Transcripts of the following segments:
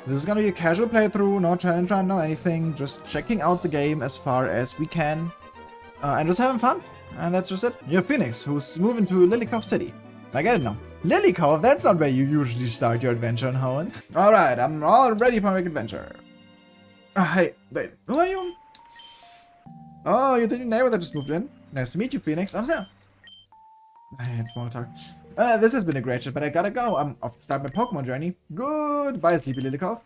This is gonna be a casual playthrough, no challenge run, no anything. Just checking out the game as far as we can. And just having fun. And that's just it. You have Phoenix, who's moving to Lily Cove City. I get it now. Lily Cove? That's not where you usually start your adventure in Hoenn. Alright, I'm all ready for my adventure. Hey, wait, who are you? Oh, you're the new neighbor that just moved in. Nice to meet you, Phoenix. I'm Sam. I had small talk. This has been a great trip, but I gotta go. I'm off to start my Pokemon journey. Goodbye, Sleepy Lily Cove. If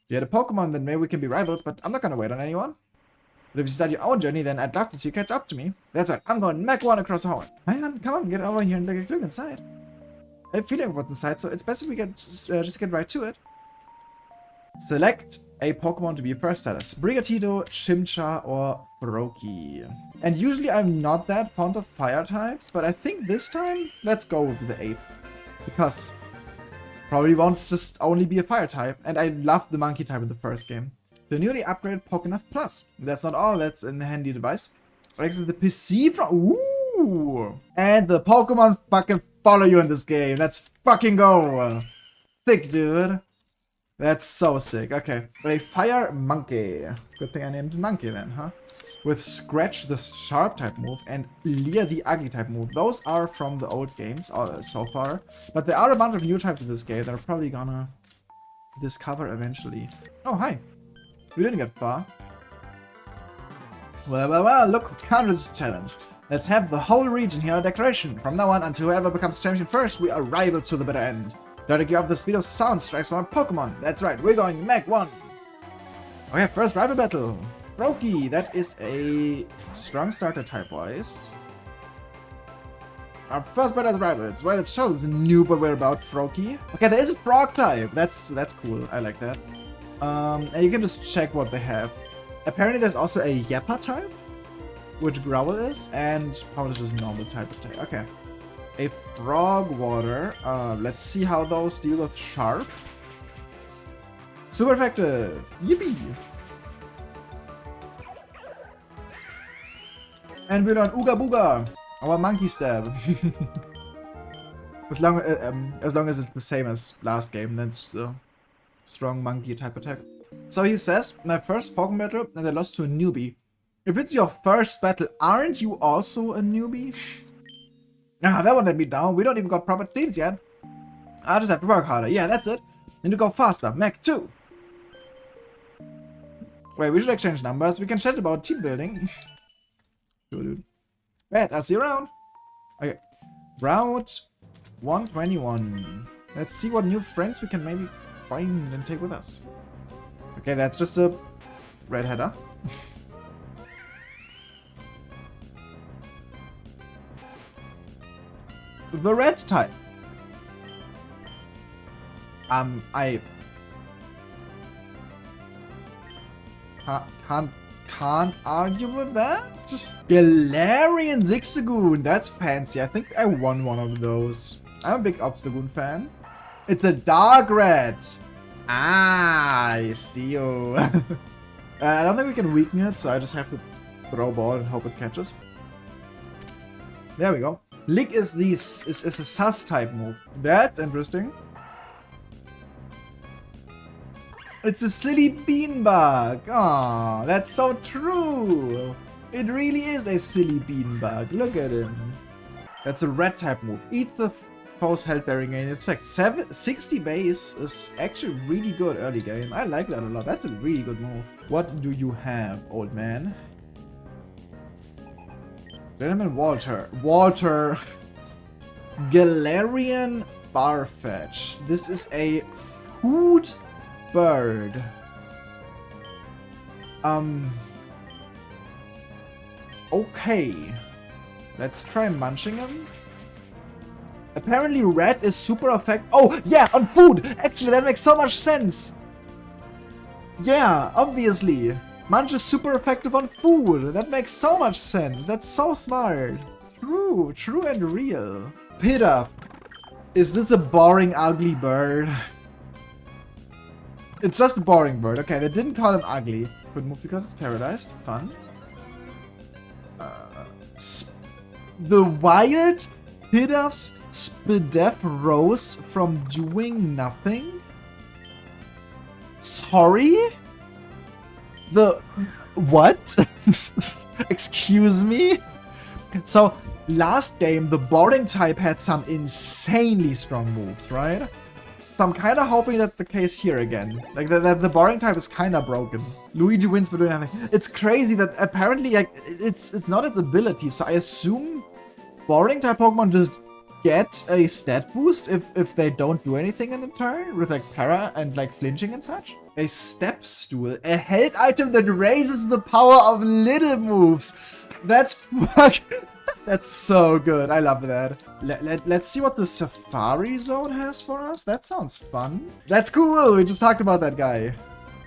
you had a Pokemon, then maybe we can be rivals, but I'm not gonna wait on anyone. But if you start your own journey, then I'd love to see you catch up to me. That's right, I'm going Mach 1 across the Hoenn. Hang on, come on, get over here and take a look inside. I have a feeling of what's inside, so it's best if we just get right to it. Select a Pokemon to be your first starter. Sprigatito, Chimchar, or Froakie. And usually I'm not that fond of fire types, but I think this time, let's go with the ape. Because probably won't just only be a fire type, and I loved the monkey type in the first game. The newly upgraded Pokénav Plus. That's not all that's in the handy device. Exit the PC from... Ooh! And the Pokemon fucking follow you in this game. Let's fucking go! Sick, dude. That's so sick. Okay. A fire monkey. Good thing I named it monkey then, huh? With Scratch, the sharp type move, and Leer, the ugly type move. Those are from the old games so far. But there are a bunch of new types in this game that I'm probably gonna discover eventually. Oh, hi. We didn't get far. Well, look who counted this challenge. Let's have the whole region hear a declaration. From now on, until whoever becomes champion first, we are rivals to the bitter end. Directly off the speed of sound strikes from our Pokemon. That's right, we're going Mach 1. Okay, first rival battle. Froakie, that is a strong starter type-wise. Our first battle as rivals. Well, it shows a new, but we're about Froakie. Okay, there is a frog type. That's cool. I like that. And you can just check what they have. Apparently, there's also a Yappa type, which Growl is, and probably just normal type attack. Okay. A frog water. Let's see how those deal with sharp. Super effective. Yippee! And we're on Ooga Booga, our monkey stab. as long as it's the same as last game, then it's a strong monkey type attack. So he says, my first Pokemon battle, and I lost to a newbie. If it's your first battle, aren't you also a newbie? Ah, that won't let me down. We don't even got proper teams yet. I just have to work harder. Yeah, that's it. Need to go faster. Mach 2. Wait, we should exchange numbers. We can chat about team building. Sure, dude. Right, I'll see you around. Okay. Route 121. Let's see what new friends we can maybe find and take with us. Okay, that's just a red header. The red type. I can't argue with that. Galarian Zigzagoon, that's fancy. I think I won one of those. I'm a big Obstagoon fan. It's a dark red. Ah, I see you. I don't think we can weaken it, so I just have to throw ball and hope it catches. There we go. Lick is a sus type move. That's interesting. It's a silly beanbag. Aw, that's so true. It really is a silly beanbag. Look at him. That's a red type move. Eats the foe's health bearing gain. In fact, 60 base is actually really good early game. I like that a lot. That's a really good move. What do you have, old man? Gentleman Walter. Galarian Farfetch. This is a food bird. Okay. Let's try munching him. Apparently red is super effective. Oh, yeah, on food! Actually, that makes so much sense! Yeah, obviously. Munch is super effective on food. That makes so much sense. That's so smart. True and real. Pidove. Is this a boring, ugly bird? It's just a boring bird. Okay, they didn't call him ugly. Could move because it's paralyzed. Fun. The wild Pidove's Spidef rose from doing nothing? Tori? The... What? Excuse me? So, last game, the boarding type had some insanely strong moves, right? So I'm kind of hoping that's the case here again. Like, that the boarding type is kind of broken. Luigi wins for doing nothing. It's crazy that apparently, like, it's not its ability, so I assume boarding type Pokemon just get a stat boost if they don't do anything in a turn with like para and like flinching and such. A step stool, a held item that raises the power of little moves. That's that's so good. I love that. Let's see what the Safari Zone has for us. That sounds fun. That's cool. We just talked about that guy.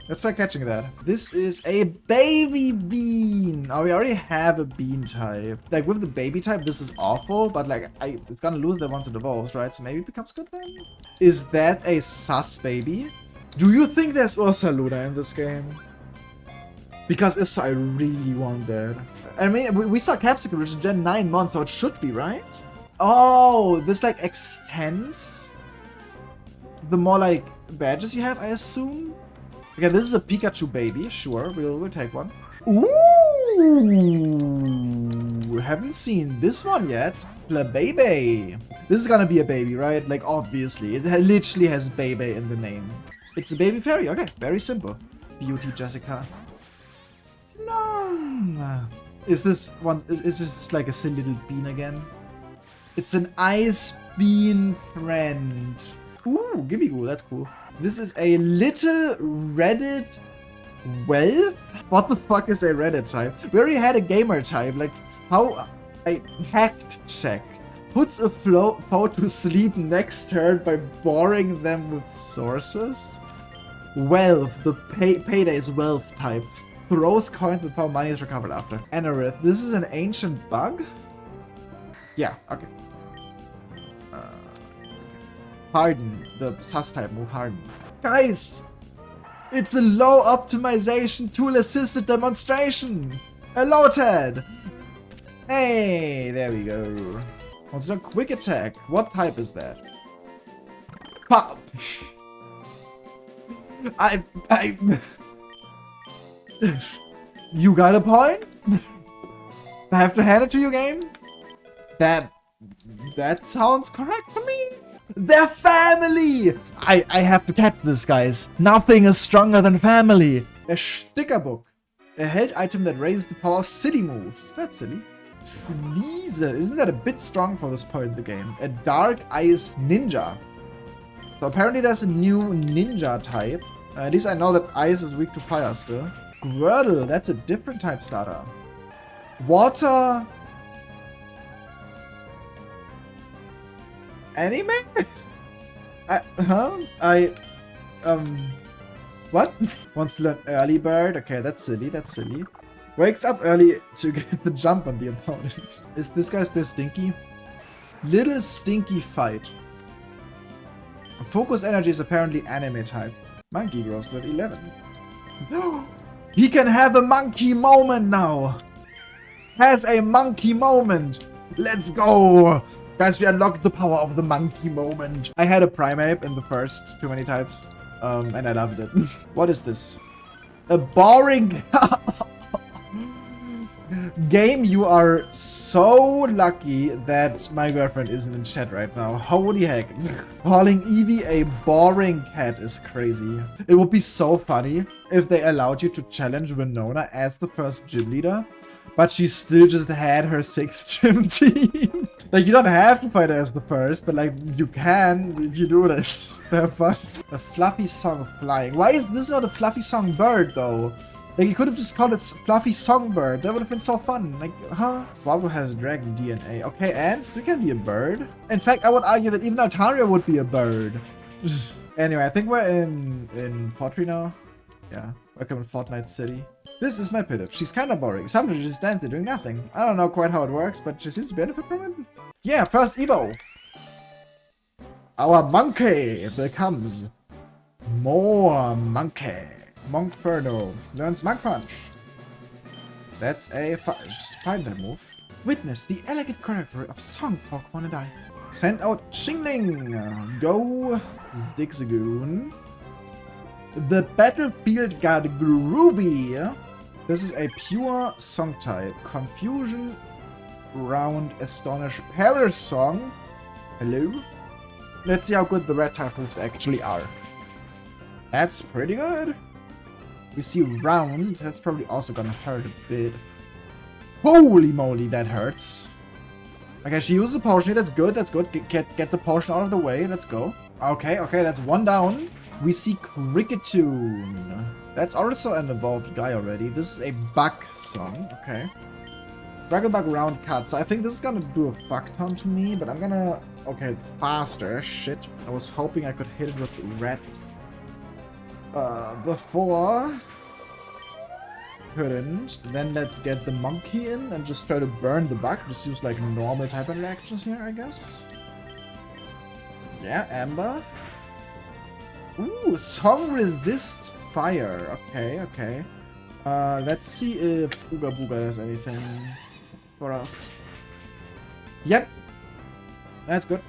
Let's try catching that. This is a baby bean. Oh, we already have a bean type. Like with the baby type, this is awful, but like it's gonna lose that once it evolves, right? So maybe it becomes good then? Is that a sus baby? Do you think there's Ursaluna in this game? Because if so, I really want that. I mean, we saw Capsicum, which is Gen 9 Mon, so it should be, right? Oh, this like extends the more like badges you have, I assume? Okay, this is a Pikachu baby. Sure, we'll take one. Ooh, haven't seen this one yet. Baby. This is gonna be a baby, right? Like, obviously. It literally has baby in the name. It's a baby fairy. Okay, very simple. Beauty Jessica. Slong. Is this one? Is this like a silly little bean again? It's an ice bean friend. Ooh, Gimmigoo, that's cool. This is a little Reddit wealth? What the fuck is a Reddit type? We already had a gamer type. Like, how I hacked check. Puts a foe to sleep next turn by boring them with sources. Wealth, the payday's wealth type. Throws coins with how money is recovered after. Anorith, this is an ancient bug? Yeah, okay. Harden, the sus type move, Harden. Guys, it's a low optimization tool assisted demonstration. Hello, Ted. Hey, there we go. What's a quick attack? What type is that? Pop. You got a point? I have to hand it to you, game. That sounds correct to me. They're family! I have to catch this, guys. Nothing is stronger than family. A sticker book. A held item that raises the power of city moves. That's silly. Sneezer. Isn't that a bit strong for this point in the game? A dark ice ninja. So apparently there's a new ninja type. At least I know that ice is weak to fire still. Squirtle. That's a different type starter. Water. Anime? What? Wants to learn early bird? Okay, that's silly, that's silly. Wakes up early to get the jump on the opponent. Is this guy still stinky? Little stinky fight. Focus energy is apparently anime type. Monkey grows to 11. He can have a monkey moment now! Has a monkey moment! Let's go! Guys, we unlocked the power of the monkey moment. I had a Primeape in the first TooManyTypes, and I loved it. What is this? A boring game. You are so lucky that my girlfriend isn't in chat right now. Holy heck. Calling Eevee a boring cat is crazy. It would be so funny if they allowed you to challenge Winona as the first gym leader, but she still just had her 6th gym team. Like, you don't have to fight her as the first, but like, you can if you do this. Have fun. A fluffy song flying. Why is this not a fluffy song bird, though? Like, you could have just called it Fluffy Songbird. That would have been so fun. Like, huh? Swablu has dragon DNA. Okay, ants, it can be a bird. In fact, I would argue that even Altaria would be a bird. Anyway, I think we're in Fortree now. Yeah, welcome to Fortnite City. This is my Pidove. She's kinda boring. Sometimes she just stands there doing nothing. I don't know quite how it works, but she seems to benefit from it. Yeah, first Evo. Our monkey becomes more monkey. Monkferno learns Monk Punch. That's a find that move. Witness the elegant choreography of Song Pokemon and I. Send out Xingling. Go Zigzagoon. The battlefield got groovy. This is a pure song type. Confusion, round, astonish, perish song. Hello? Let's see how good the red type moves actually are. That's pretty good. We see round. That's probably also gonna hurt a bit. Holy moly, that hurts. Okay, she uses a potion. That's good. That's good. Get the potion out of the way. Let's go. Okay, that's one down. We see Cricketune. That's also an evolved guy already. This is a bug song. Okay. Dragglebug round cut. So I think this is gonna do a fuck ton to me, but I'm gonna... Okay, it's faster. Shit. I was hoping I could hit it with red before. Couldn't. Then let's get the monkey in and just try to burn the bug. Just use like normal type interactions here, I guess. Yeah, Amber. Ooh, song resists fire. Okay. Let's see if Ooga Booga does anything for us. Yep. That's good.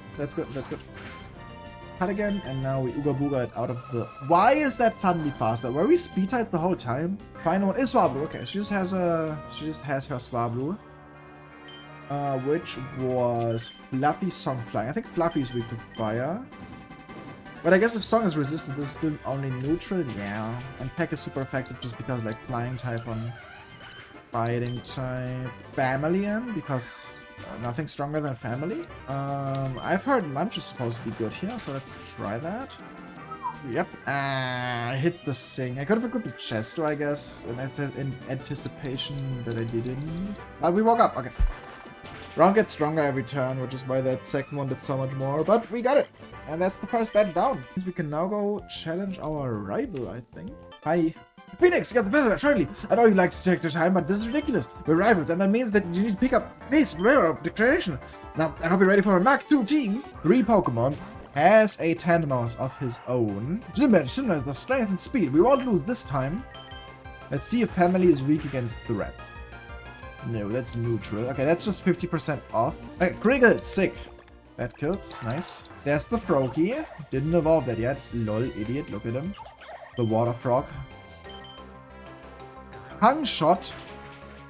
Cut again, and now we Ooga Booga it out of the... Why is that suddenly faster? Were we speed typed the whole time? Final one is Swablu. Okay, she just has her Swablu. Which was Fluffy Song Flying. I think Fluffy is weak to fire. But I guess if Song is resistant, this is still only neutral. Yeah. And Peck is super effective just because like flying type on fighting type. Family in because nothing stronger than family. I've heard Munch is supposed to be good here, so let's try that. Yep. Hits the Sing. I could have equipped the Chesto, I guess, in anticipation that I didn't. But we woke up. Okay. Round gets stronger every turn, which is why that second one did so much more. But we got it. And that's the first badge down. We can now go challenge our rival, I think. Hi. Phoenix, you got the best surely. I know you like to take your time, but this is ridiculous. We're rivals, and that means that you need to pick up pace, rare of declaration. Now, I hope you're ready for a Mark 2 team. 3 Pokemon has a Tandemaus of his own. Gym has the strength and speed. We won't lose this time. Let's see if family is weak against the Reds. No, that's neutral. Okay, that's just 50% off. Criggle, sick. That kills. Nice. There's the Froakie. Didn't evolve that yet. Lol, idiot. Look at him. The Water Frog. Tongue Shot.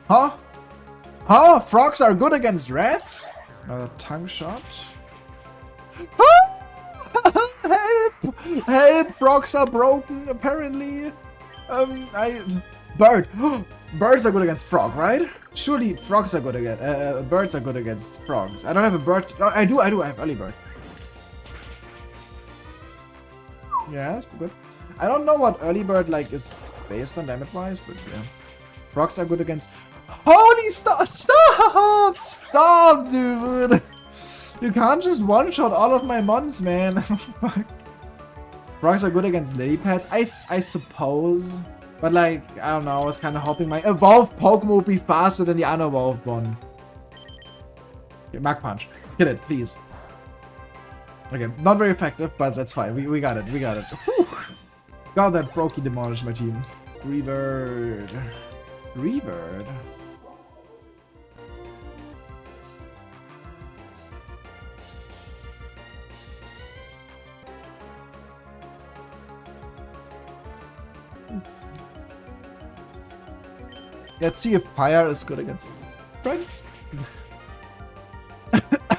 Huh? Huh? Frogs are good against rats? Another Tongue Shot. Help! Help! Frogs are broken, apparently. Bird. Birds are good against frog, right? Surely frogs are good against... birds are good against frogs. I don't have a bird... No, I do. I have early bird. Yeah, that's good. I don't know what early bird, like, is based on damage-wise, but yeah. Frogs are good against... Holy stop! Stop! Stop, dude! You can't just one-shot all of my mons, man. Fuck. Frogs are good against lily pads, I suppose. But like, I don't know, I was kind of hoping my evolved Pokemon would be faster than the unevolved one. Okay, Mach Punch. Kill it, please. Okay, not very effective, but that's fine. We got it, Whew. God, that Froakie demolished my team. Reverb. Let's see if fire is good against friends.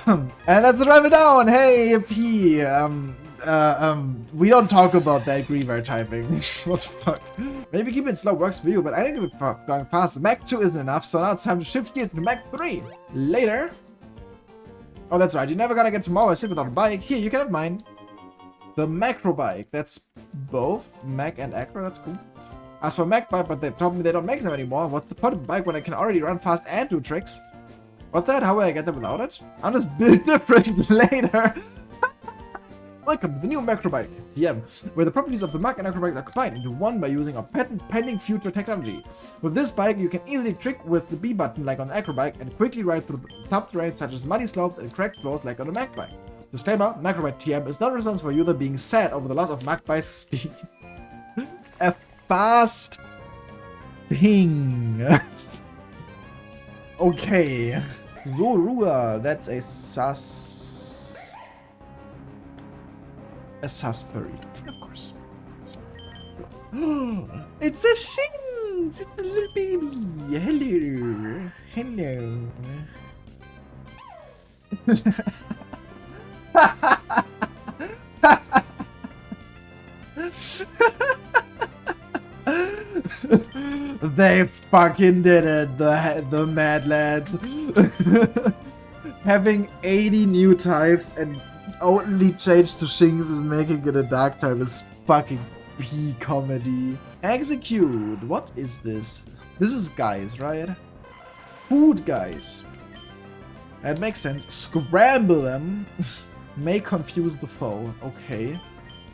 And that's the rival down. Hey, P. We don't talk about that Griever typing. What the fuck? Maybe keeping it slow works for you, but I think we're going fast. Mach 2 isn't enough, so now it's time to shift gears to Mach 3. Later. Oh, that's right. You're never gonna get tomorrow. I sit without a bike. Here, you can have mine. The Macro Bike. That's both Mach and Acro. That's cool. As for Mach Bike, but they told me they don't make them anymore. What's the point of a bike when I can already run fast and do tricks? What's that? How will I get them without it? I'll just build different later. Welcome to the new Macrobike, TM, where the properties of the Mach and Acrobikes are combined into one by using a patent-pending future technology. With this bike, you can easily trick with the B button like on the Acrobike and quickly ride through tough terrain such as muddy slopes and cracked floors like on the Mach Bike. Disclaimer, Macrobike TM is not responsible for user being sad over the loss of Mach Bike's speed. A fast thing. Okay. Rua, that's a sus furry, of course. So, It's a Shinx! It's a little baby! Hello! Hello! They fucking did it, the mad lads. Having 80 new types and only change to Shinx is making it a dark type is fucking P-comedy. Execute! What is this? This is guys, right? Food guys. That makes sense. Scramble them. May confuse the foe. Okay.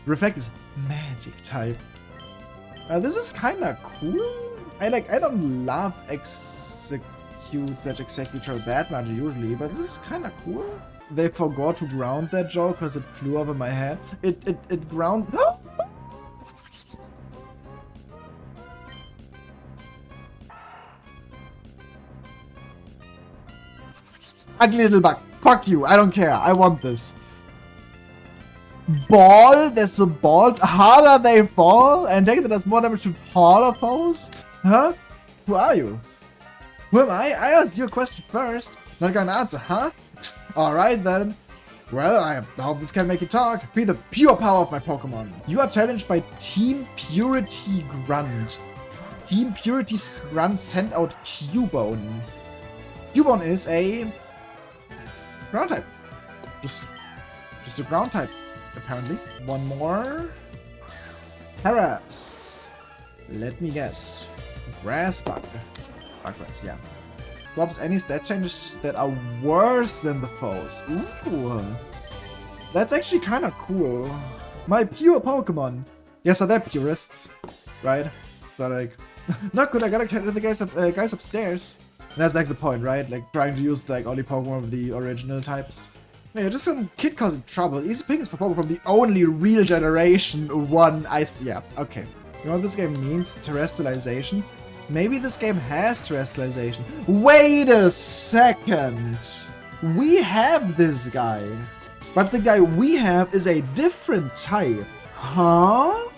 Reflect is magic type. This is kinda cool. I don't love executor that much usually, but this is kinda cool. They forgot to ground that joke because it flew over my head. It grounds. Ugly little bug. Fuck you. I don't care. I want this. Ball? There's a ball. Harder they fall and take that does more damage to taller foes? Huh? Who are you? Who am I? I asked you a question first. Not gonna answer, huh? Alright then. Well, I hope this can make you talk. Feel the pure power of my Pokemon. You are challenged by Team Purity Grunt. Team Purity Grunt sent out Cubone. Cubone is a ground type. Just a ground type, apparently. One more. Harass. Let me guess. Grass bug. Grass, yeah. Swaps any stat changes that are worse than the foes. Ooh. That's actually kind of cool. My pure Pokemon. Yeah, so they're purists, right? So like, not good, I gotta tell the guys upstairs. And that's like the point, right? Like trying to use like only Pokemon of the original types. Yeah, just some kid causing trouble. Easy pickings for Pokemon from the only real generation one yeah, okay. You know what this game means? Terrestrialization. Maybe this game has terrestrialization. Wait a second! We have this guy. But the guy we have is a different type. Huh?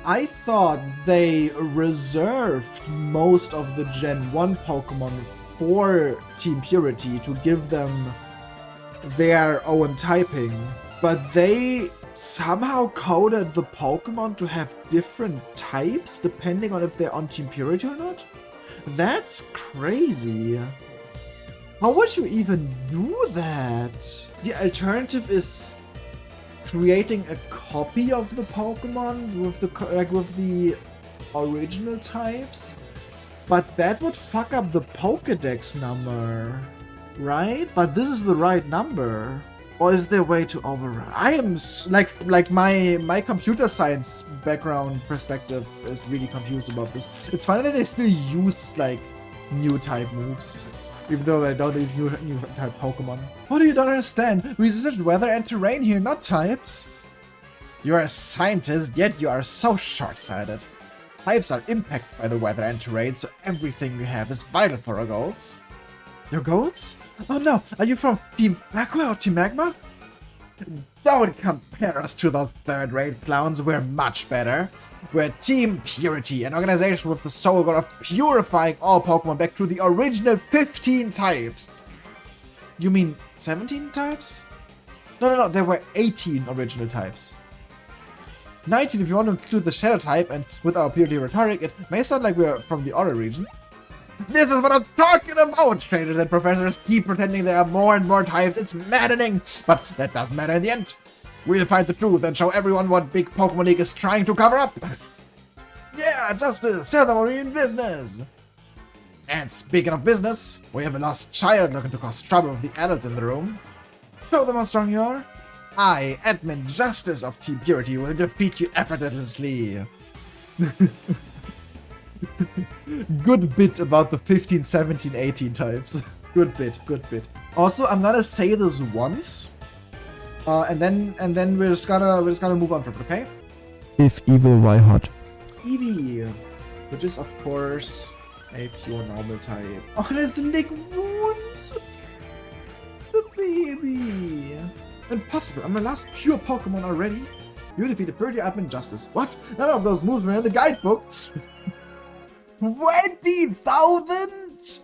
I thought they reserved most of the Gen 1 Pokemon for Team Purity to give them their own typing. But they somehow coded the Pokemon to have different types depending on if they're on Team Purity or not? That's crazy. How would you even do that? The alternative is creating a copy of the Pokemon with the original types, but that would fuck up the Pokédex number, right? But this is the right number. Or is there a way to override? I am like my computer science background perspective is really confused about this. It's funny that they still use like new type moves, even though they don't use new type Pokemon. What do you don't understand? We research weather and terrain here, not types. You are a scientist, yet you are so short-sighted. Types are impacted by the weather and terrain, so everything you have is vital for our goals. Your goals? Oh no, are you from Team Aqua or Team Magma? Don't compare us to those third-rate clowns, we're much better. We're Team Purity, an organization with the sole goal of purifying all Pokemon back to the original 15 types. You mean 17 types? No, there were 18 original types. 19 if you want to include the Shadow type, and with our Purity rhetoric, it may sound like we're from the Aura region. This is what I'm talking about! Trainers and professors keep pretending there are more and more types, it's maddening! But that doesn't matter in the end. We'll find the truth and show everyone what Big Pokemon League is trying to cover up! Yeah, justice! Tell them we're in business! And speaking of business, we have a lost child looking to cause trouble with the adults in the room. Show them how strong you are. I, Admin Justice of Team Purity, will defeat you effortlessly. Good bit about the 15, 17, 18 types. Good bit. Also, I'm gonna say this once, and then we're just gonna move on from it, okay? If evil, why hot? Eevee, which is of course a pure normal type. Oh, there's Nick Woons, the baby. Impossible! I'm the last pure Pokemon already. You defeated Purity Admin Justice. What? None of those moves were in the guidebook. 20,000?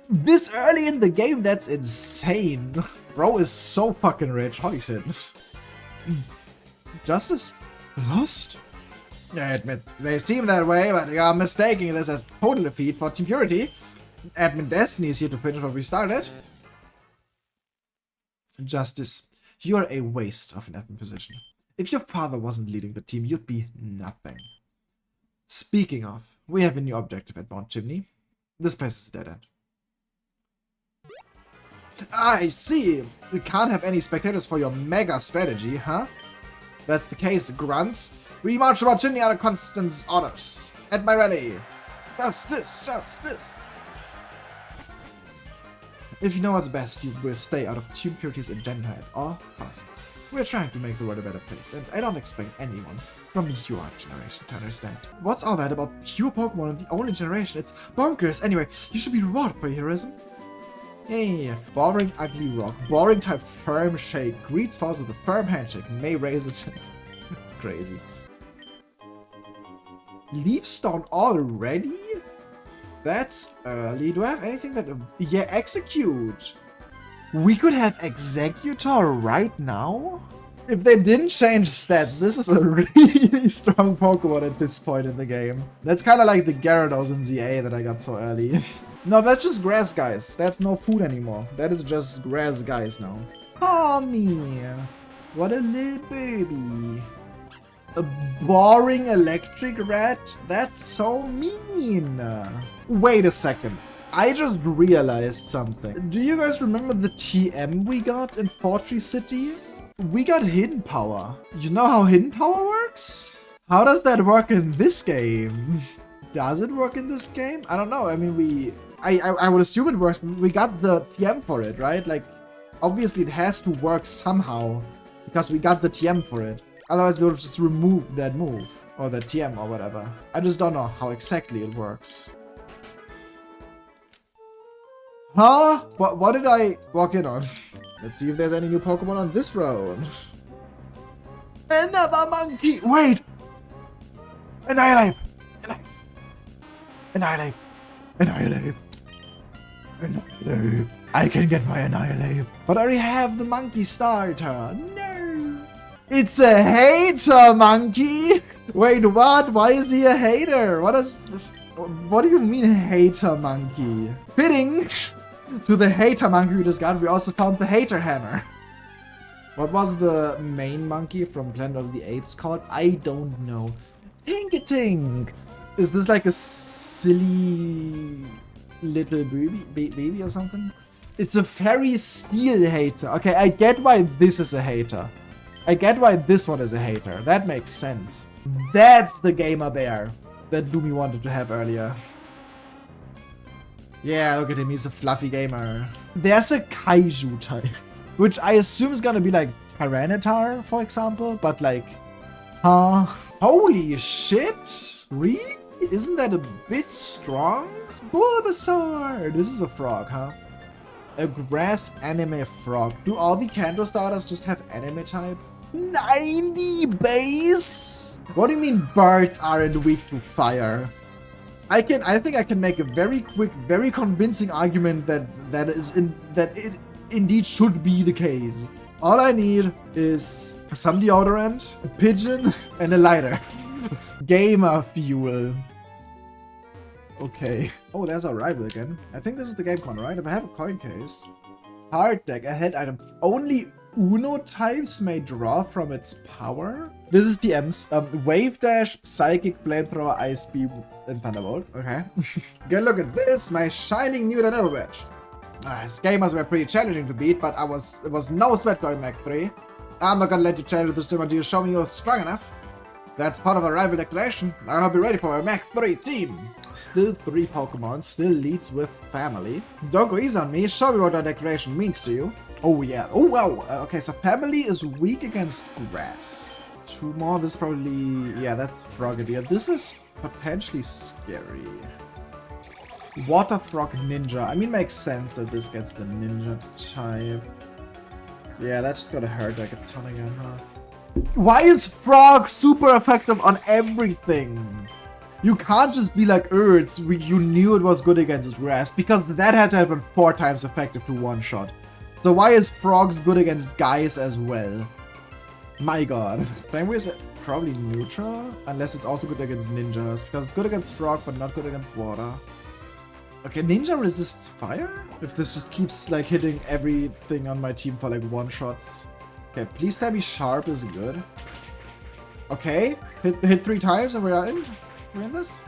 This early in the game? That's insane. Bro is so fucking rich. Holy shit. Justice? Lost? I admit, they seem that way, but you are mistaking this as total defeat for Team Purity. Admin Destiny is here to finish what we started. Justice, you are a waste of an admin position. If your father wasn't leading the team, you'd be nothing. Speaking of, we have a new objective at Mount Chimney. This place is a dead end. I see! You can't have any spectators for your mega strategy, huh? That's the case, grunts. We march to Mount Chimney under Constance's orders. At my rally. Justice, justice. If you know what's best, you will stay out of Team Purity's agenda at all costs. We're trying to make the world a better place, and I don't expect anyone from your generation to understand. What's all that about pure Pokemon and the only generation? It's bonkers. Anyway, you should be rewarded for your heroism. Hey, boring ugly rock, boring type firm shake, greets falls with a firm handshake, may raise it. It's crazy. Leaf stone already? That's early. Do I have anything that... Yeah, execute. We could have Executor right now? If they didn't change stats, this is a really strong Pokemon at this point in the game. That's kind of like the Gyarados in ZA that I got so early. No, that's just grass guys. That's no food anymore. That is just grass guys now. Tommy! What a little baby. A boring electric rat? That's so mean. Wait a second. I just realized something. Do you guys remember the TM we got in Fortree City? We got hidden power. You know how hidden power works? How does that work in this game? Does it work in this game? I don't know. I mean, I would assume it works. We got the TM for it, right? Like, obviously it has to work somehow because we got the TM for it. Otherwise, they would just remove that move or the TM or whatever. I just don't know how exactly it works. Huh? What did I walk in on? Let's see if there's any new Pokemon on this road. Another monkey! Wait! Annihilate! Annihilate! Annihilate! Annihilate! I can get my Annihilate. But I already have the monkey starter. No! It's a hater monkey! Wait, what? Why is he a hater? What is this? What do you mean hater monkey? Fitting! To the hater monkey we just got, we also found the hater hammer. What was the main monkey from Planet of the Apes called? I don't know. Tink-a-tink! Is this like a silly little baby or something? It's a fairy steel hater. Okay, I get why this is a hater. I get why this one is a hater. That makes sense. That's the gamer bear that Lumi wanted to have earlier. Yeah, look at him, he's a fluffy gamer. There's a Kaiju type, which I assume is gonna be like Tyranitar, for example, but like, huh? Holy shit! Really? Isn't that a bit strong? Bulbasaur! This is a frog, huh? A grass anime frog. Do all the Kanto starters just have anime type? 90 base? What do you mean birds aren't weak to fire? I think I can make a very quick, very convincing argument that it indeed should be the case. All I need is some deodorant, a pigeon, and a lighter. Gamer fuel. Okay. Oh, there's our rival again. I think this is the game corner, right? If I have a coin case. Hard deck, a head item. Only Uno types may draw from its power. This is the M's. Wave Dash, Psychic, Flamethrower, Ice Beam, and Thunderbolt. Okay. Get a look at this, my shining new than ever badge. These gamers were pretty challenging to beat, but it was no sweat going Mach 3. I'm not gonna let you challenge this gym until you show me you're strong enough. That's part of a rival declaration. I hope you're ready for a Mach 3 team. Still 3 Pokemon, still leads with family. Don't go easy on me, show me what that declaration means to you. Oh yeah, oh wow, okay, so family is weak against grass. 2 more, this probably, yeah, that's Frogadier. This is potentially scary. Water Frog Ninja, I mean, makes sense that this gets the Ninja type. Yeah, that's just gonna hurt like a ton again, huh? Why is Frog super effective on everything? You can't just be like, you knew it was good against grass, because that had to have been 4 times effective to one-shot. So why is Frogs good against guys as well? My god. Flame is probably neutral, unless it's also good against ninjas, because it's good against Frog, but not good against water. Okay, Ninja resists fire? If this just keeps like hitting everything on my team for like one-shots. Okay, please tell me Sharp is good. Okay, hit 3 times and we are in. We're in this.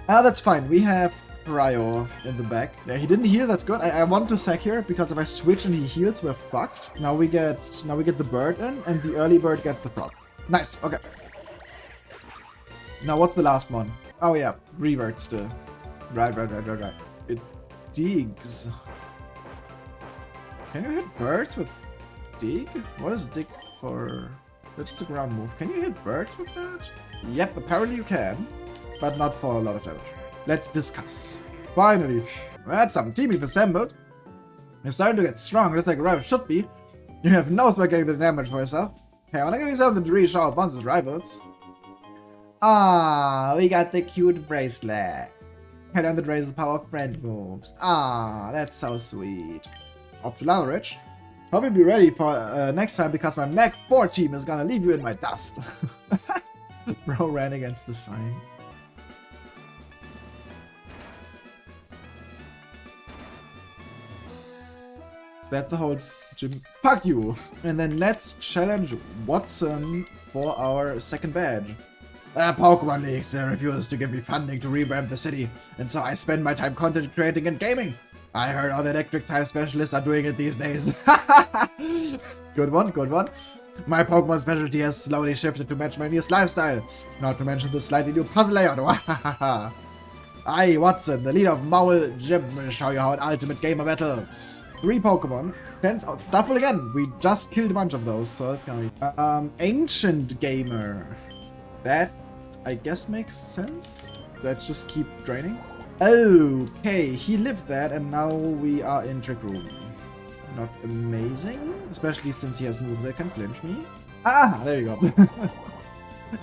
Ah, that's fine. We have Cryo in the back. Yeah, he didn't heal. That's good. I want to sack here because if I switch and he heals, we're fucked. Now we get the bird in, and the early bird gets the prop. Nice. Okay. Now what's the last one? Oh yeah, revert still. Right. It digs. Can you hit birds with dig? What is dig for? That's just a ground move. Can you hit birds with that? Yep, apparently you can, but not for a lot of damage. Let's discuss. Finally, that's some team you've assembled. You're starting to get strong, just like a rival should be. You have no spec getting the damage for yourself. Okay, I wanna give you something to reach out once as rivals. Ah, we got the cute bracelet. Head on the raise the power of friend moves. Ah, that's so sweet. Off to Lalrich. Hope you'll be ready for next time because my Mech 4 team is gonna leave you in my dust. Bro ran against the sign. Is that the whole gym? Fuck you! And then let's challenge Watson for our second badge. Pokemon Leagues refuse to give me funding to revamp the city, and so I spend my time content creating and gaming. I heard all the electric type specialists are doing it these days. Good one, good one. My Pokemon specialty has slowly shifted to match my newest lifestyle, not to mention the slightly new puzzle layout. I, Watson, the leader of Maul Gym, will show you how an ultimate gamer battles. 3 Pokemon. Stands out. Double again. We just killed a bunch of those, so that's gonna be... Ancient Gamer. That, I guess, makes sense. Let's just keep draining. Okay, he lived that, and now we are in Trick Room. Not amazing, especially since he has moves that can flinch me. Ah, there you go.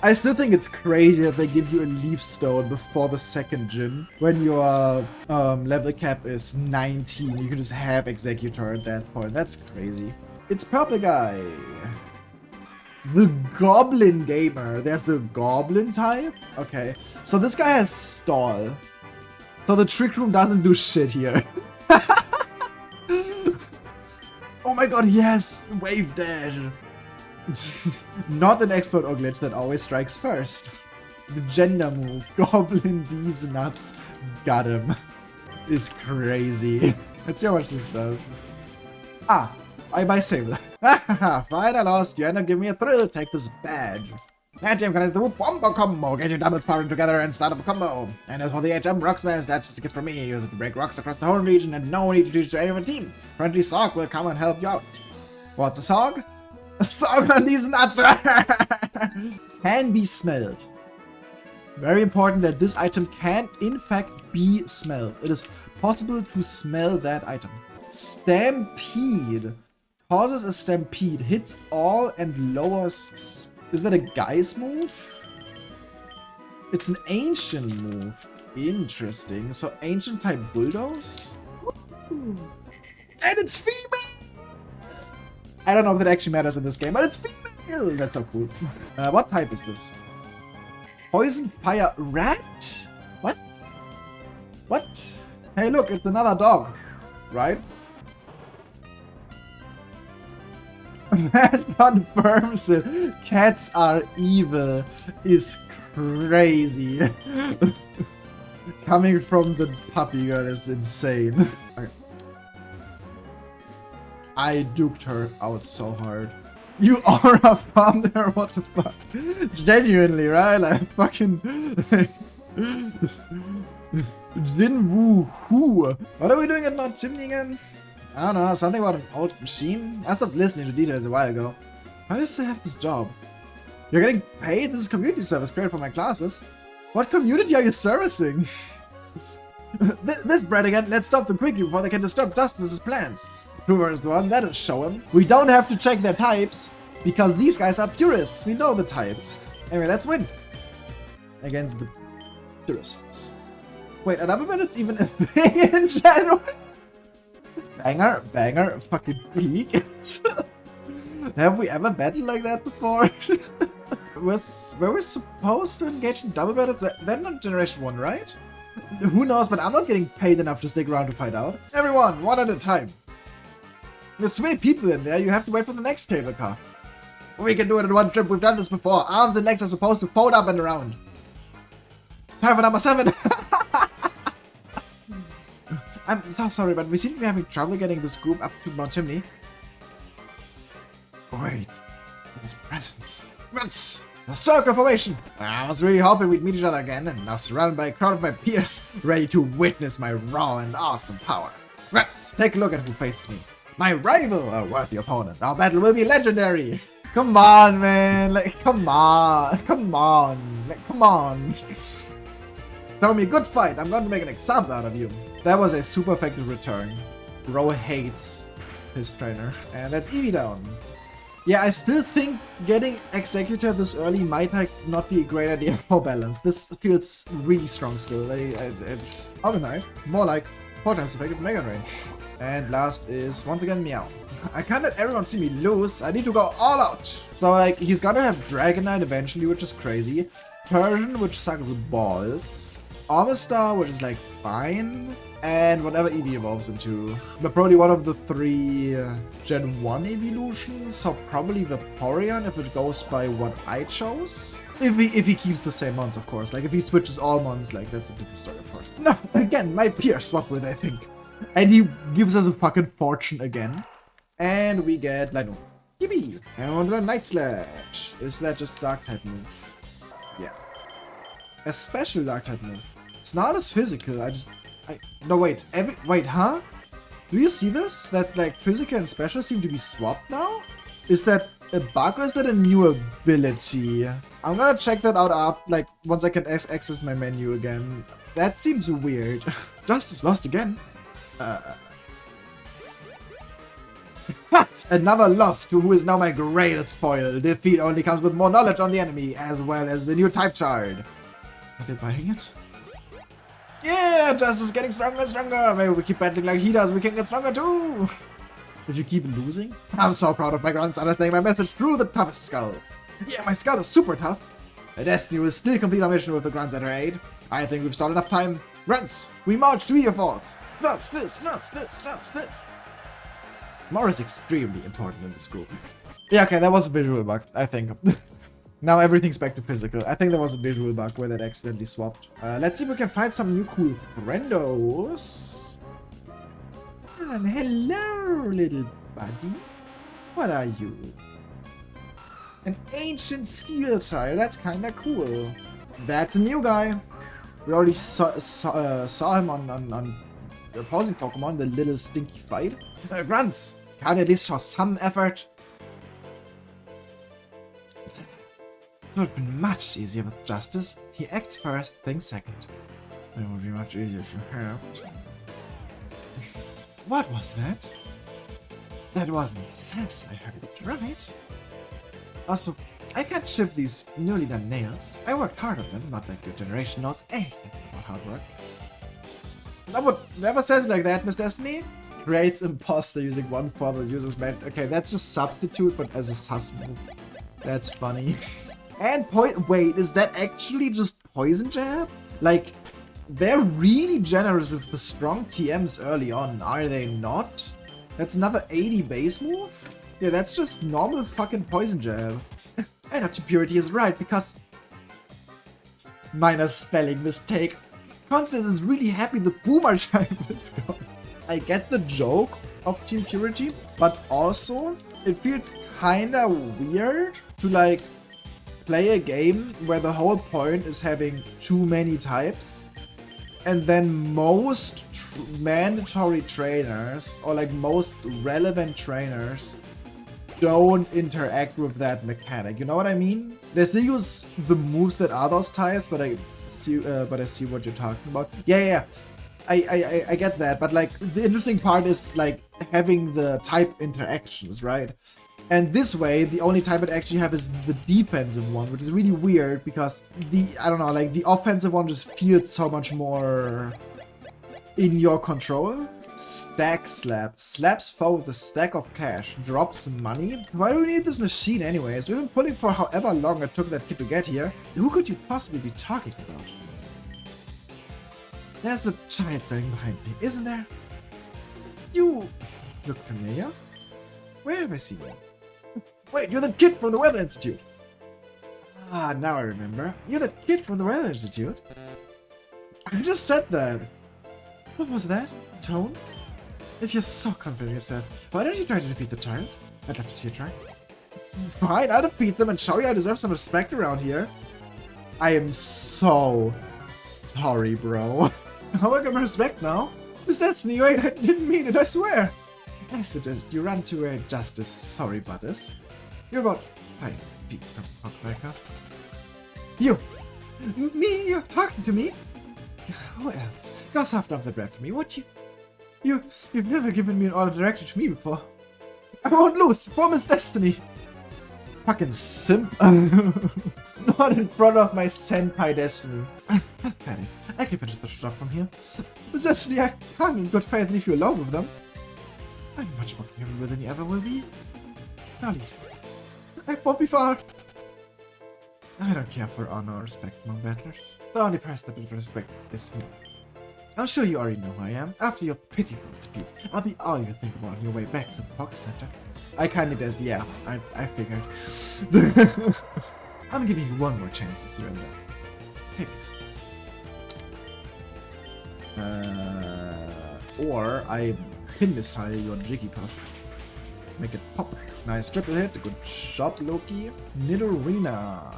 I still think it's crazy that they give you a Leaf Stone before the second gym. When your level cap is 19, you can just have Executor at that point. That's crazy. It's Purple Guy. The Goblin Gamer. There's a Goblin type? Okay. So this guy has Stall. So the Trick Room doesn't do shit here. Oh my god, he has Wave Dash. Not an expert or glitch that always strikes first. The gender move, Goblin D's nuts, got him, is crazy. Let's see how much this does. Ah, I buy Sable. Fine, I lost. You end up giving me a thrill. Take this badge. HM connects the move Wombo combo. Get your doubles powering together and start up a combo. And as for the HM Rock Smash, that's just a gift from me. Use it to break rocks across the whole region and no need to teach to any of the team. Friendly Sog will come and help you out. What's a Sog? A Sog on these nuts! Can be smelled. Very important that this item can in fact be smelled. It is possible to smell that item. Stampede. Causes a stampede. Hits all and lowers... Is that a guy's move? It's an ancient move. Interesting. So ancient type bulldoze? And it's female! I don't know if that actually matters in this game, but it's female! That's so cool. What type is this? Poison Fire Rat? What? What? Hey look, it's another dog. Right? That confirms it. Cats are evil is crazy. Coming from the puppy girl is insane. Okay. I duked her out so hard. You aura farmed her, what the fuck? Genuinely, right? Like fucking... Jinwoo Hu. What are we doing at Mount Chimney again? I don't know, something about an old machine? I stopped listening to details a while ago. Why does they have this job? You're getting paid? This is community service created for my classes. What community are you servicing? This brat again, let's stop them quickly before they can disturb Justice's plans. Prover is the one, that'll show him. We don't have to check their types. Because these guys are purists. We know the types. Anyway, let's win. Against the purists. Wait, are double battles even a thing in general? Banger, fucking peak. Have we ever battled like that before? Were we supposed to engage in double battles? They're not Generation 1, right? Who knows, but I'm not getting paid enough to stick around to fight out. Everyone, one at a time. There's too many people in there, you have to wait for the next cable car. We can do it in one trip, we've done this before. Arms and legs are supposed to fold up and around. Time for number 7! I'm so sorry, but we seem to be having trouble getting this group up to Mount Chimney. Wait, his presence. Rats! A circle formation! I was really hoping we'd meet each other again, and now surrounded by a crowd of my peers, ready to witness my raw and awesome power. Rats, take a look at who faces me. My rival, a worthy opponent. Our battle will be legendary! Come on, man! Like, come on! Come on! Like, come on! Tell me a good fight, I'm going to make an example out of you. That was a super effective return. Bro hates his trainer. And that's Eevee down. Yeah, I still think getting Executor this early might not be a great idea for balance. This feels really strong still. It's organized. More like 4 times effective Mega Range. And last is once again Meow. I can't let everyone see me lose. I need to go all out. So like he's gonna have Dragonite eventually, which is crazy. Persian, which sucks balls. Amistar, which is like fine. And whatever Eevee evolves into. But probably one of the 3 Gen 1 evolutions. So probably Vaporeon if it goes by what I chose. If he keeps the same mons, of course. Like if he switches all mons, like that's a different story, of course. No, again, my peers, what would I think? And he gives us a fucking fortune again. And we get Lino. Yippee! And a Night Slash. Is that just Dark type move? Yeah. A special Dark type move. It's not as physical, no, wait. Wait, huh? Do you see this? That, like, physical and special seem to be swapped now? Is that a bug or is that a new ability? I'm gonna check that out after, like, once I can access my menu again. That seems weird. Justice lost again. Another loss to who is now my greatest foil. Defeat only comes with more knowledge on the enemy, as well as the new type shard. Are they buying it? Yeah, Justice is getting stronger and stronger. Maybe we keep battling like he does, we can get stronger too. Did you keep losing? I'm so proud of my grandson understanding my message through the toughest skulls. Yeah, my skull is super tough. The Destiny will still complete our mission with the Grunts at her aid. I think we've stalled enough time. Grunts, we march to your faults. Justice. More is extremely important in this group. Yeah, okay, that was a visual bug, I think. Now everything's back to physical. I think there was a visual bug where that accidentally swapped. Let's see if we can find some new cool friendos. And hello, little buddy. What are you? An ancient steel child. That's kinda cool. That's a new guy. We already saw him on opposing Pokemon, the little stinky fight. Grunts, can at least show some effort? It would have been much easier with Justice. He acts first, thinks second. It would be much easier if you helped. What was that? That wasn't sass I heard, right? Also, I can't ship these newly done nails. I worked hard on them, not like your generation knows anything about hard work. No, but never says like that, Miss Destiny. Creates imposter using one for the user's magic. Okay, that's just substitute, but as a sus move. That's funny. And wait, is that actually just Poison Jab? Like, they're really generous with the strong TMs early on, are they not? That's another 80 base move? Yeah, that's just normal fucking Poison Jab. I know Purity is right, because... Minor spelling mistake. Constance is really happy the Boomer type is gone. I get the joke of Team Purity, but also, it feels kinda weird to, like, play a game where the whole point is having too many types, and then most mandatory trainers, or like most relevant trainers, don't interact with that mechanic. You know what I mean? They still use the moves that are those types, but I see what you're talking about. Yeah. I get that, but like the interesting part is like having the type interactions, right? And this way, the only type I actually have is the defensive one, which is really weird because I don't know, like the offensive one just feels so much more in your control. Stack slap. Slaps foe with a stack of cash. Drops money. Why do we need this machine anyways? We've been pulling for however long it took that kid to get here. Who could you possibly be talking about? There's a child standing behind me, isn't there? You look familiar. Where have I seen you? Wait, you're the kid from the Weather Institute. Ah, now I remember. You're the kid from the Weather Institute. I just said that. What was that? Tone? If you're so confident in yourself, why don't you try to defeat the child? I'd love to see you try. Fine, I'll defeat them and show you I deserve some respect around here. I am so sorry, bro. How I got my respect now? Is that Sneak? Wait, I didn't mean it, I swear. I suggest you run to a justice. Sorry, Butters. You're about 5 feet from Hawkbacker. You! Me? You're talking to me? Who else? Go soft off the breath for me, would you? You've never given me an order directed to me before. I won't lose. Form is destiny. Fucking simp. Not in front of my senpai destiny. Pathetic. I can finish the stuff from here. With destiny, I can't in good faith leave you alone with them. I'm much more capable than you ever will be. Now leave. I won't be far. I don't care for honor or respect among battlers. The only person that will respect is me. I'm sure you already know who I am. After your pitiful defeat, I'll be all you think about on your way back to the Poké Center. I kinda guessed, yeah, I figured. I'm giving you one more chance to surrender. Take it. Or I pin missile your Jigglypuff. Make it pop. Nice triple hit. Good job, Loki. Nidorina.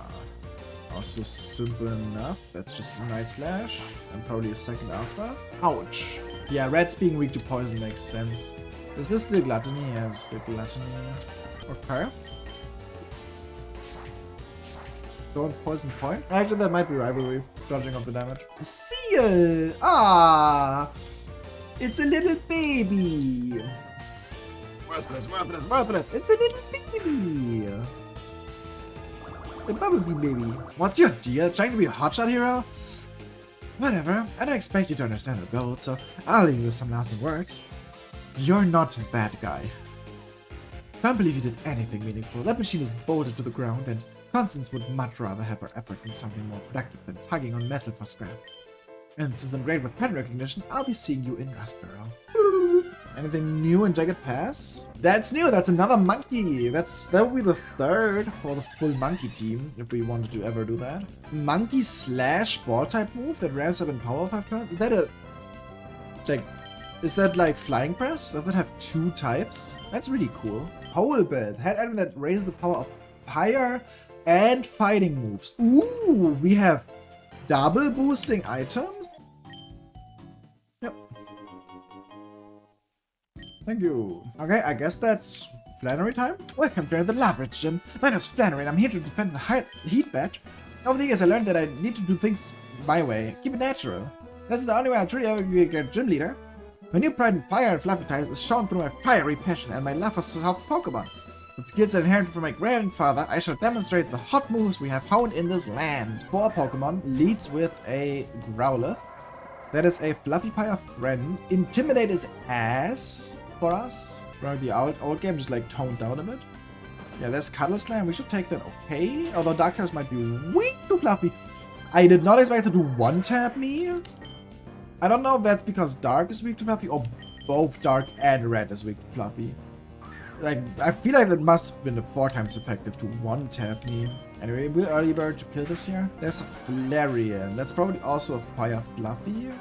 Also simple enough. That's just a Night Slash. And probably a second after. Ouch. Yeah, Red's being weak to poison makes sense. Is this still Gluttony? Yes, still Gluttony. Okay. Don't poison point. Actually, that might be rivalry, judging of the damage. Seal! Ah! It's a little baby! Worthless, worthless, worthless! It's a little baby! The Bumblebee baby. What's your deal? Trying to be a hotshot hero? Whatever. I don't expect you to understand our goals, so I'll leave you with some lasting words. You're not that guy. Can't believe you did anything meaningful. That machine is bolted to the ground, and Constance would much rather have her effort in something more productive than tugging on metal for scrap. And since I'm great with pattern recognition, I'll be seeing you in Rustboro. Anything new in Jagged Pass? That's new, that's another monkey! That would be the third for the full monkey team, if we wanted to ever do that. Monkey slash ball type move that ramps up in power 5 turns? Is that a... like... is that like flying press? Does it have 2 types? That's really cool. Hole Bed, head item that raises the power of fire and fighting moves. Ooh, we have double boosting items? Yep. Thank you. Okay, I guess that's Flannery time? Welcome to the Labyrinth Gym. My name is Flannery and I'm here to defend the heat badge. Over the years I learned that I need to do things my way. Keep it natural. This is the only way I'll truly ever be a gym leader. My new pride in fire and fluffy types is shown through my fiery passion and my love for soft Pokemon. With skills I inherited from my grandfather, I shall demonstrate the hot moves we have honed in this land. For Pokemon leads with a Growlithe. That is a fluffy fire friend. Intimidate is ass for us. Remember the old game just like toned down a bit. Yeah, there's Cuddle Slam. We should take that okay. Although Dark Types might be way too fluffy. I did not expect it to one-tap me. I don't know if that's because Dark is weak to Fluffy or both Dark and Red is weak to Fluffy. Like, I feel like that must have been 4 times effective to one-tap me. Anyway, will Early Bird to kill this here? There's a Flareon. That's probably also a Fire Fluffy.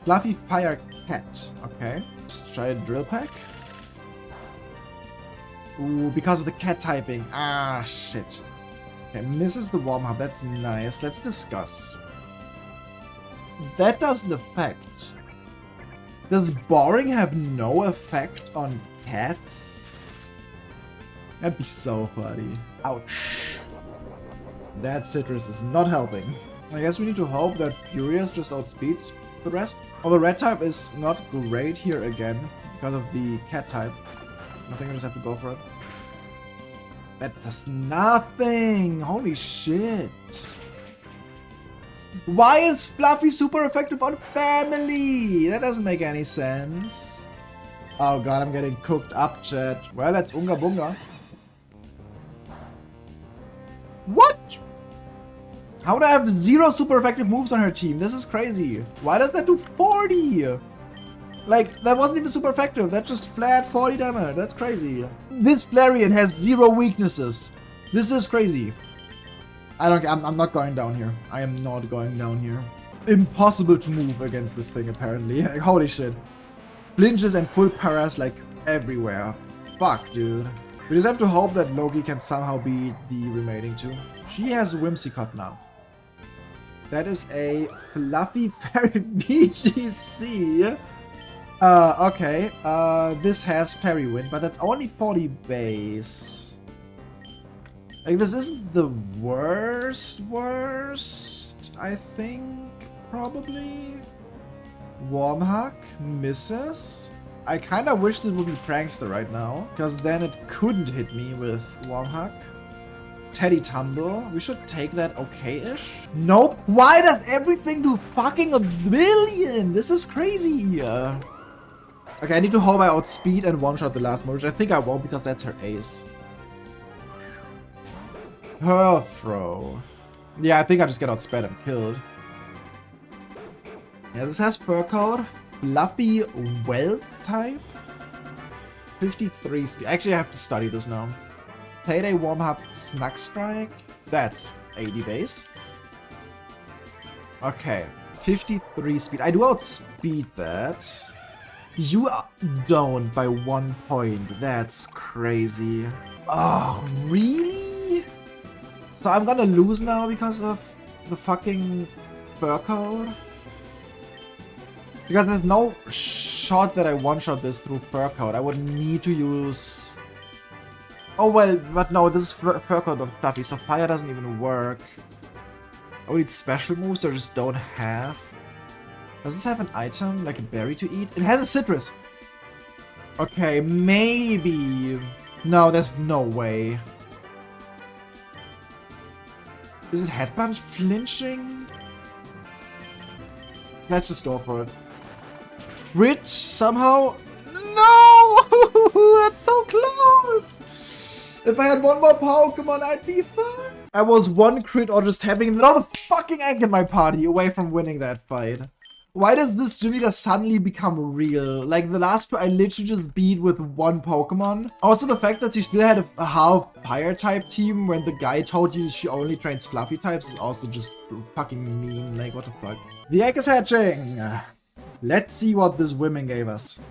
Fluffy Fire Cat. Okay. Let's try a Drill Peck. Ooh, because of the cat typing. Ah, shit. Okay, misses the warm-up. That's nice. Let's discuss. That doesn't affect. Does boring have no effect on cats? That'd be so funny. Ouch. That citrus is not helping. I guess we need to hope that Furious just outspeeds the rest. Although Red type is not great here again because of the cat type. I think I just have to go for it. That does nothing. Holy shit. Why is Fluffy super effective on family? That doesn't make any sense. Oh god, I'm getting cooked up, chat. Well, that's Unga Bunga. What? How would I have 0 super effective moves on her team? This is crazy. Why does that do 40? Like, that wasn't even super effective. That's just flat 40 damage. That's crazy. This Flareon has 0 weaknesses. This is crazy. I'm not going down here. I am not going down here. Impossible to move against this thing, apparently. Like, holy shit. Flinches and full paras, like, everywhere. Fuck, dude. We just have to hope that Loki can somehow beat the remaining 2. She has Whimsicott now. That is a Fluffy Fairy BGC. Okay. This has Fairy Wind, but that's only 40 base. Like, this isn't the worst, I think, probably. Warm Hug misses. I kinda wish this would be Prankster right now, because then it couldn't hit me with Warm Hug. Teddy Tumble. We should take that okay-ish. Nope. Why does everything do fucking a billion? This is crazy. Okay, I need to hope I outspeed and one-shot the last move, which I think I won't because that's her ace. Her throw. Yeah, I think I just get outsped and killed. Yeah, this has Fur Coat. Fluffy Whelp type. 53 speed. Actually, I have to study this now. Payday Warm Up Snug Strike. That's 80 base. Okay. 53 speed. I do outspeed that. You don't by 1 point. That's crazy. Oh, really? So I'm gonna lose now because of the fucking Fur Coat? Because there's no shot that I one-shot this through Fur Coat. I would need to use... Oh well, but no, this is Fur Coat of Fluffy, so fire doesn't even work. I would need special moves I just don't have. Does this have an item, like a berry to eat? It has a citrus! Okay, maybe... No, there's no way. Is it Headbutt flinching? Let's just go for it. Rich, somehow? No! That's so close! If I had one more Pokemon, I'd be fine. I was one crit or just having another fucking egg in my party away from winning that fight. Why does this gym leader suddenly become real? Like, the last 2 I literally just beat with 1 Pokemon. Also, the fact that she still had a half fire type team when the guy told you she only trains fluffy types is also just fucking mean. Like, what the fuck? The egg is hatching! Let's see what this woman gave us.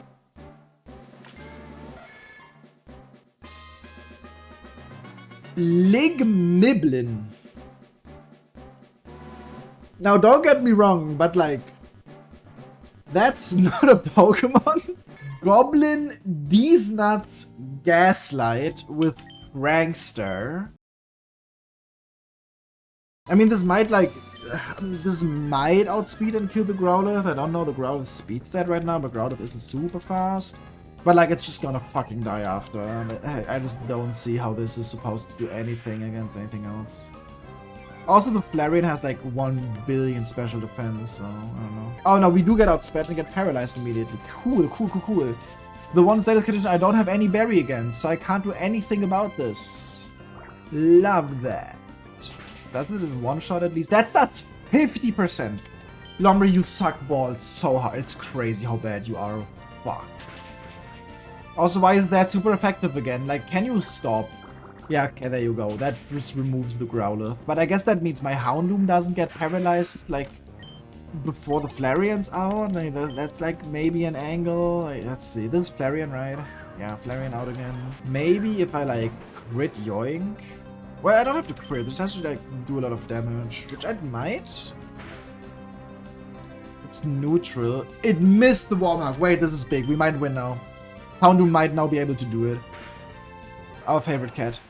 Ligmiblin. Now, don't get me wrong, but like... That's not a Pokemon. Goblin, These Nuts, Gaslight with Prankster. I mean, this might like... This might outspeed and kill the Growlithe. I don't know the Growlithe speed stat right now, but Growlithe isn't super fast. But like, it's just gonna fucking die after. And I just don't see how this is supposed to do anything against anything else. Also, the Flareon has like 1 billion special defense, so I don't know. Oh no, we do get outsped and get paralyzed immediately. Cool, cool, cool, cool. The one status condition I don't have any berry against, so I can't do anything about this. Love that. That is one shot at least. That's 50%. Lombre, you suck balls so hard. It's crazy how bad you are. Fuck. Also, why is that super effective again? Like, can you stop? Yeah, okay, there you go. That just removes the Growlithe. But I guess that means my Houndoom doesn't get paralyzed, like, before the Flareon's out. Like, that's, like, maybe an angle. Like, let's see. This is Flareon, right? Yeah, Flareon out again. Maybe if I, like, crit Yoink. Well, I don't have to crit. This has to, like, do a lot of damage, which I might. It's neutral. It missed the Warm Hug. Wait, this is big. We might win now. Houndoom might now be able to do it. Our favorite cat.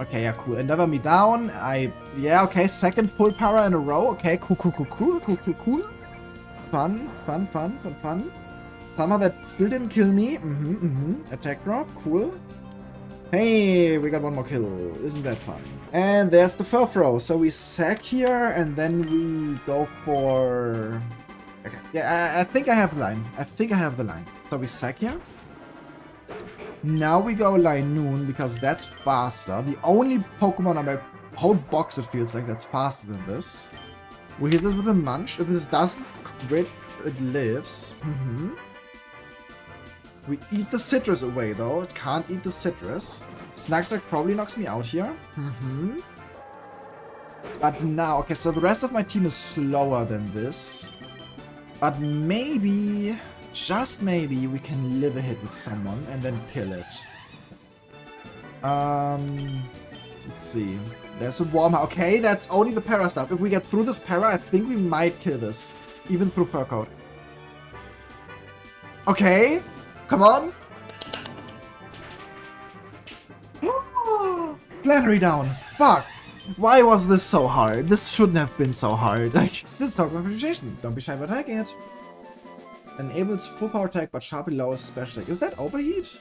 Okay, yeah, cool. Endeavor me down. Yeah, okay, second full power in a row. Okay, cool, cool, cool, cool, cool, cool, cool. Fun, fun, fun, fun, fun. Somehow that still didn't kill me. Attack drop, cool. Hey, we got one more kill. Isn't that fun? And there's the Furfro. So we sack here and then we go for... Okay, yeah, I think I have the line. So we sack here. Now we go Linoon because that's faster. The only Pokemon on my whole box, it feels like, that's faster than this. We hit this with a Munch. If this doesn't crit, it lives. We eat the citrus away though. It can't eat the citrus. Snacksack probably knocks me out here. But now, okay, so the rest of my team is slower than this. But maybe, just maybe, we can live a hit with someone and then kill it. Let's see. There's a warm. Okay, that's only the para stuff. If we get through this para, I think we might kill this. Even through Fur Coat. Okay. Come on. Flannery down. Fuck. Why was this so hard? This shouldn't have been so hard. Like, this is talk about appreciation. Don't be shy about attacking it. Enables full power attack but sharply lowers special attack. Is that overheat?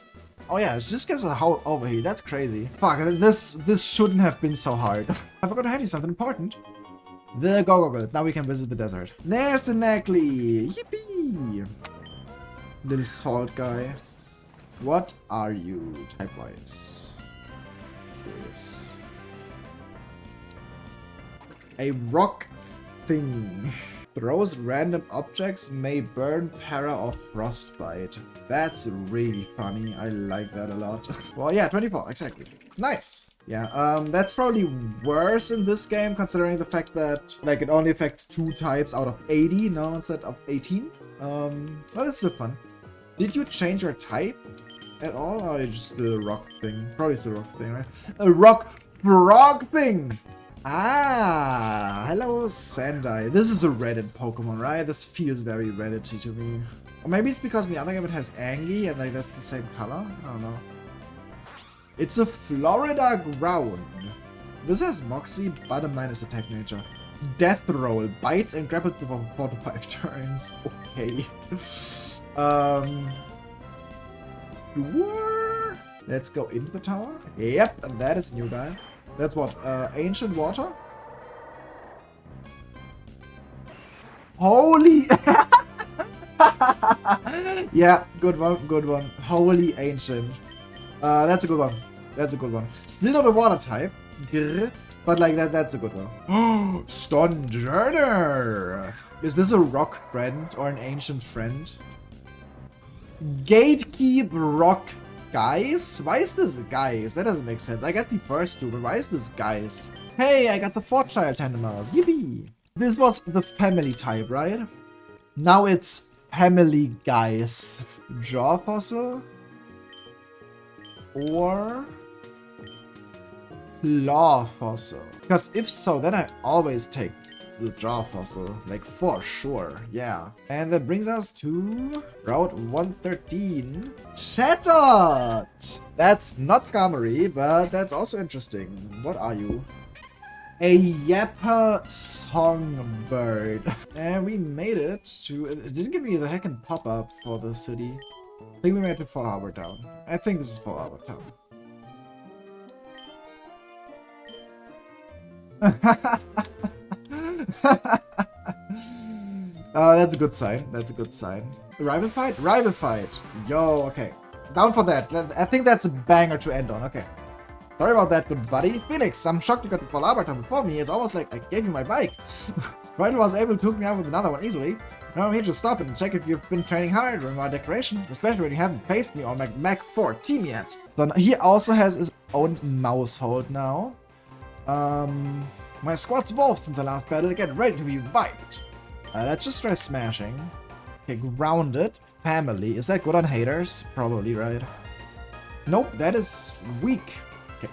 Oh yeah, it just gives a whole overheat. That's crazy. Fuck, this shouldn't have been so hard. I forgot to hand you something important. The Go-Go-Girls. Now we can visit the desert. There's the Necklace. Yippee! Little salt guy. What are you, type-wise? Curious. A rock thing. Throws random objects, may burn, para, or frostbite. That's really funny. I like that a lot. Well, yeah, 24, exactly. Nice. Yeah, that's probably worse in this game, considering the fact that, like, it only affects 2 types out of 80, no, instead of 18. Well, it's still fun. Did you change your type at all, or just the rock thing? Probably it's the rock thing, right? A rock frog thing! Ah, hello Sandai. This is a Reddit Pokemon, right? This feels very Reddit-y to me. Or maybe it's because in the other game it has Angie and like that's the same color? I don't know. It's a Florida Ground. This has Moxie, but a minus attack nature. Death Roll, bites and grapples for 4 to 5 turns. Okay. Let's go into the tower. Yep, and that is new guy. That's what, ancient water? Holy! Yeah, good one, good one. Holy ancient. That's a good one. That's a good one. Still not a water type. Grr, but like that's a good one. Stonjourner! Is this a rock friend or an ancient friend? Gatekeep rock. Guys? Why is this guys? That doesn't make sense. I got the first 2, but why is this guys? Hey, I got the 4th child Tandemaus. Yippee! This was the family type, right? Now it's family guys. Jaw fossil? Or claw fossil? Because if so, then I always take the jaw fossil, like for sure, yeah. And that brings us to Route 113. Chatot! That's not Skarmory, but that's also interesting. What are you? A Yappa songbird. And we made it to... It didn't give me the heckin' pop-up for the city. I think we made it to Fallarbor Town. I think this is Fallarbor Town. That's a good sign. That's a good sign. Rival fight? Rival fight. Yo, okay. Down for that. I think that's a banger to end on. Okay. Sorry about that, good buddy. Phoenix, I'm shocked you got the Fallarbor Town before me. It's almost like I gave you my bike. Rival was able to hook me up with another one easily. Now I'm here to stop and check if you've been training hard during our decoration, especially when you haven't faced me on my Mac 4 team yet. So he also has his own mouse hold now. My squad's evolved since the last battle. Get ready to be vibed. Let's just try smashing. Okay, grounded. Family. Is that good on haters? Probably, right? Nope, that is weak. Okay.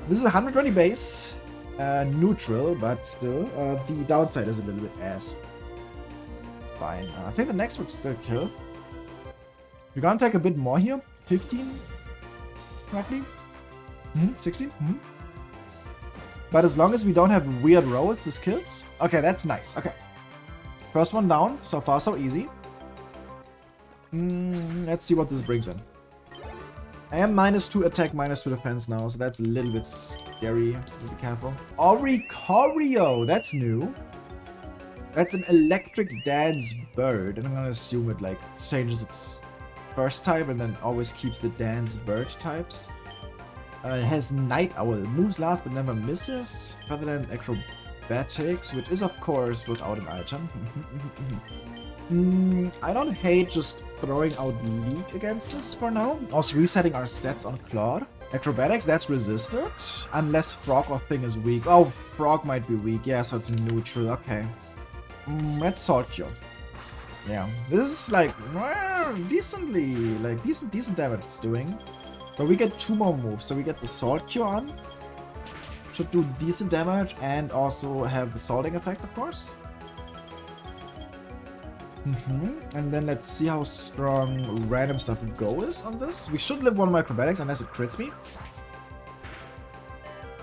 This is 120 base. Neutral, but still. The downside is a little bit ass. Fine. I think the next would still kill. We're gonna take a bit more here. 15? Roughly? 16? But as long as we don't have weird rolls, this kills. Okay, that's nice. Okay. First one down. So far, so easy. Let's see what this brings in. I am -2 attack, -2 defense now, so that's a little bit scary. Be careful. Oricorio, that's new. That's an electric dance bird, and I'm gonna assume it like changes its first type and then always keeps the dance bird types. It has Night Owl, moves last but never misses. Other than acrobatics, which is of course without an item. I don't hate just throwing out Leak against this for now. Also resetting our stats on Claude. Acrobatics, that's resisted. Unless Frog or Thing is weak. Oh, Frog might be weak. Yeah, so it's neutral. Okay. Let's Salt Cure. Yeah, this is like decently, like decent damage it's doing. But we get 2 more moves, so we get the Salt Cure on. Should do decent damage and also have the salting effect, of course. And then let's see how strong random stuff Go is on this. We should live 1 more acrobatics unless it crits me.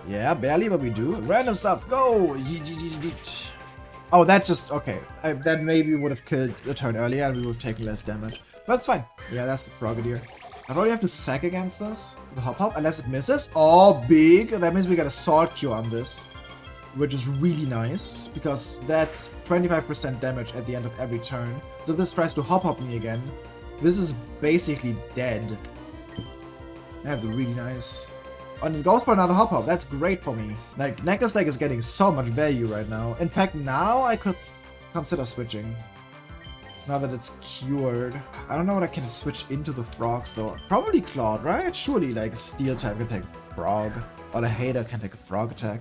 Yeah, barely, but we do. Random stuff, go! Oh, that just, okay. That maybe would have killed a turn earlier and we would have taken less damage. But it's fine. Yeah, that's the Frogadier. I probably have to sack against this. The Hop unless it misses. Oh, big! That means we got a Salt Cure on this. Which is really nice, because that's 25% damage at the end of every turn. So if this tries to hop me again, this is basically dead. That's really nice. And it goes for another hop. That's great for me. Like, Necklace Leg is getting so much value right now. In fact, now I could consider switching. Now that it's cured. I don't know what I can switch into the frogs though. Probably Claude, right? Surely like a steel type can take a frog. Or the Hater can take a frog attack.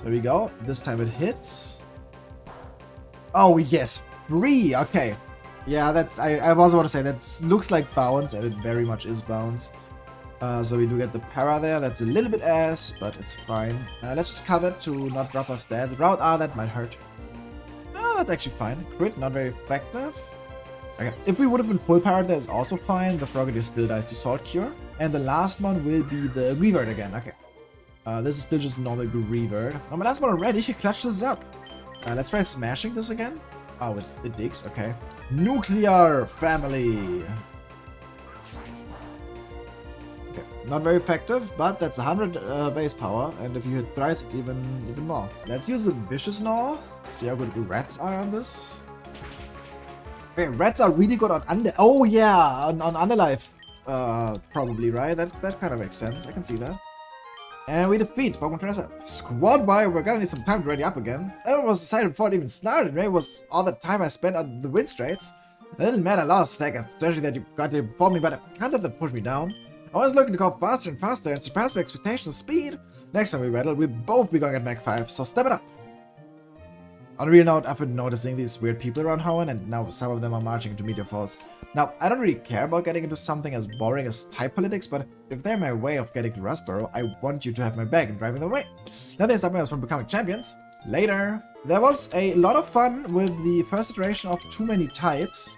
There we go. This time it hits. Oh yes, 3. Okay. Yeah, that's I was about to say that looks like bounce, and it very much is bounce. So we do get the para there. That's a little bit ass, but it's fine. Let's just cover it to not drop our stats. Route R, that might hurt. No, that's actually fine. Crit, not very effective. Okay, if we would have been full powered, that's also fine. The Frogadier still dies to Salt Cure. And the last one will be the Greavard again. Okay. This is still just normal Greavard. Oh, my last one already. He clutched this up. Let's try smashing this again. Oh, it digs. Okay. Nuclear family. Okay, not very effective, but that's 100 base power, and if you hit thrice, it's even more. Let's use the Vicious Gnaw. See how good the rats are on this. Okay, rats are really good on Oh yeah, on Underlife, probably, right? That kind of makes sense. I can see that. And we defeat Pokemon Trainer. Squad by, we're gonna need some time to ready up again. Everyone was decided before it even started. Maybe it was all the time I spent on the wind straits. It didn't matter, I lost, like, especially that you got here before me, but I can't let that push me down. I was looking to go faster and faster and surpass my expectations of speed. Next time we battle, we'll both be going at Mach 5, so step it up. On a real note, I've been noticing these weird people around Hoenn, and now some of them are marching into Meteor Falls. Now, I don't really care about getting into something as boring as type politics, but if they're my way of getting to Rustboro, I want you to have my back and driving them away. Nothing stopping us from becoming champions. Later! There was a lot of fun with the first iteration of TooManyTypes.